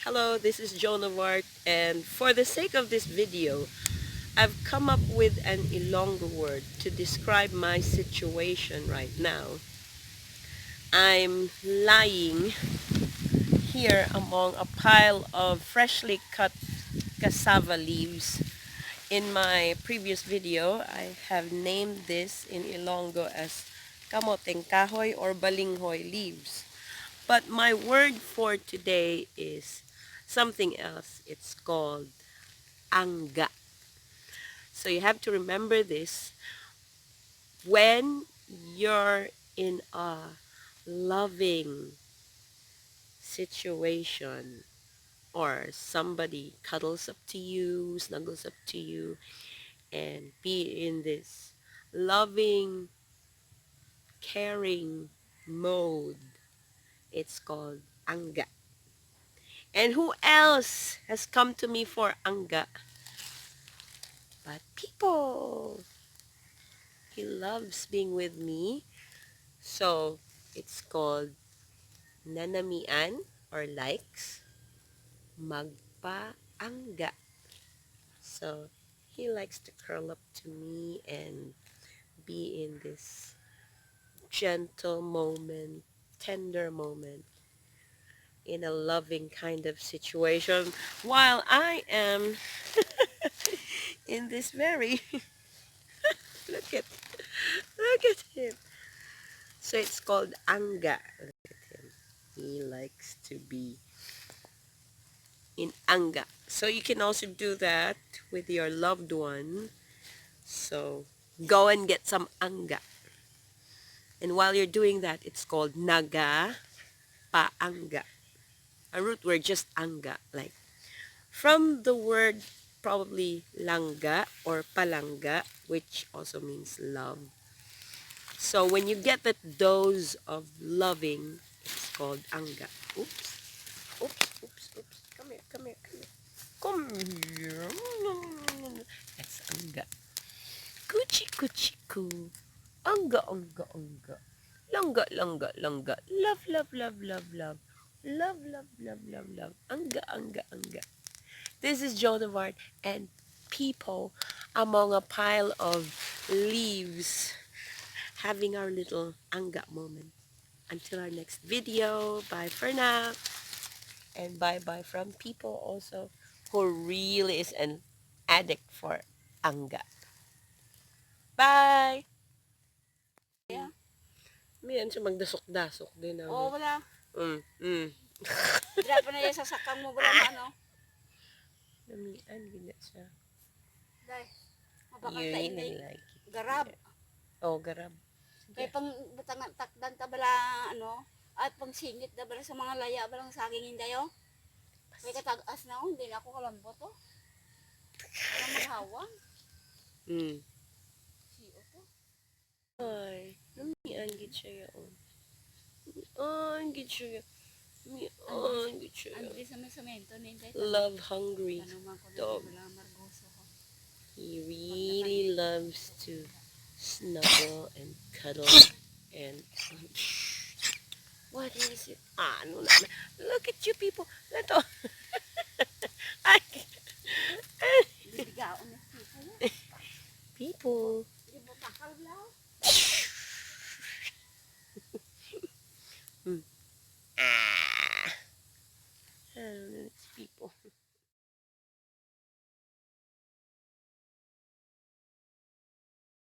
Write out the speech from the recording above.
Hello, this is Joan of Arc, and for the sake of this video, I've come up with an Ilonggo word to describe my situation right now. I'm lying here among a pile of freshly cut cassava leaves. In my previous video, I have named this in Ilonggo as kamoteng kahoy or balinghoy leaves. But my word for today is something else. It's called angga. So you have to remember this when you're in a loving situation or somebody cuddles up to you, snuggles up to you, and be in this loving, caring mode. It's called angga. And who else has come to me for angga but Pipo? He loves being with me. So it's called nanamian or likes magpaangga. So he likes to curl up to me and be in this gentle moment, tender moment, in a loving kind of situation, while I am in this very look at him. So it's called angga. Look at him. He likes to be in angga. So you can also do that with your loved one. So go and get some angga. And while you're doing that, it's called naga paangga. A root word, just angga, like from the word probably langga or palangga, which also means love. So when you get that dose of loving, it's called angga. Oops, oops, oops, oops. Come here, come here, come here. Come here. That's angga. Kuchi, kuchi, ku. Angga, angga, angga. Langga, langga, langga. Love, love, love, love, love. Love, love, love, love, love. Angga, angga, angga. This is Joan of Arc and Pipo among a pile of leaves having our little angga moment. Until our next video, bye for now. And bye-bye from Pipo also, who really is an addict for angga. Bye! Yeah. Miyan siya magdasok-dasok din. Oo, wala. Mm. Dira pa na yan sa sakang mo wala na ano. Namian, gina siya. Dahil, You mabakal ta really inday. like it. Garab. Oh, garab. Kaya pang butangan takdan ta bala ano. At pang singit na bala sa mga laya balang saging inday oh. Kaya katagas na oh. Hindi na ako kalambot oh. Parang maghawang. Mm. Siyo to. Ay, namian, gid siya yun. Namian, gid siya yun. Namian, gid siya yun. Andri sa may semento ni inday. Love hungry dog. Wala margoso ko. He really loves to snuggle and cuddle and what is it? Ano na? Look at you people. Ito. Ay. Bibigaon na People. Di mo takal lang. Hmm. Ah. It's people.